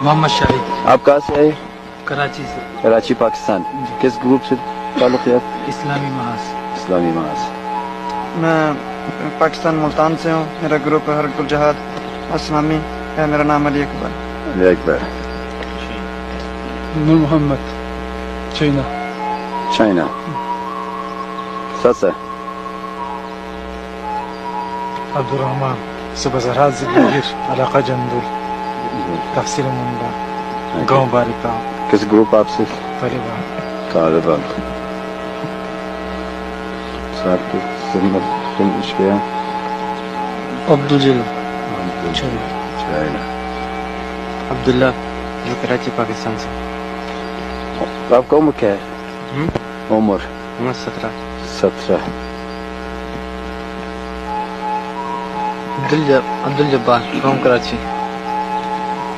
محمد شاہد. آپ کہاں سے آئے؟ کراچی سے. کراچی پاکستان. کس گروپ سے تعلق ہے آپ؟ اسلامی محاذ. اسلامی محاذ. میں پاکستان ملتان سے ہوں. میرا گروپ ہے حرکت الجہاد اسلامی ہے. میرا نام علی اکبر. علی اکبر. نور محمد چائنا. چائنا. ساسا. عبد الرحمن سبزرات زندگیر علاقہ جندول تحصیل منڈا گاؤں باریکا. کس گروپ آپ سے؟ طالبان. طالبان. صاحب کے فنش کیا؟ عبد الجلیل چائنا. عبداللہ جو کراچی پاکستان سے. آپ کا عمر کیا ہے؟ عمر 17. 17. عبد الجبار فرام کراچی.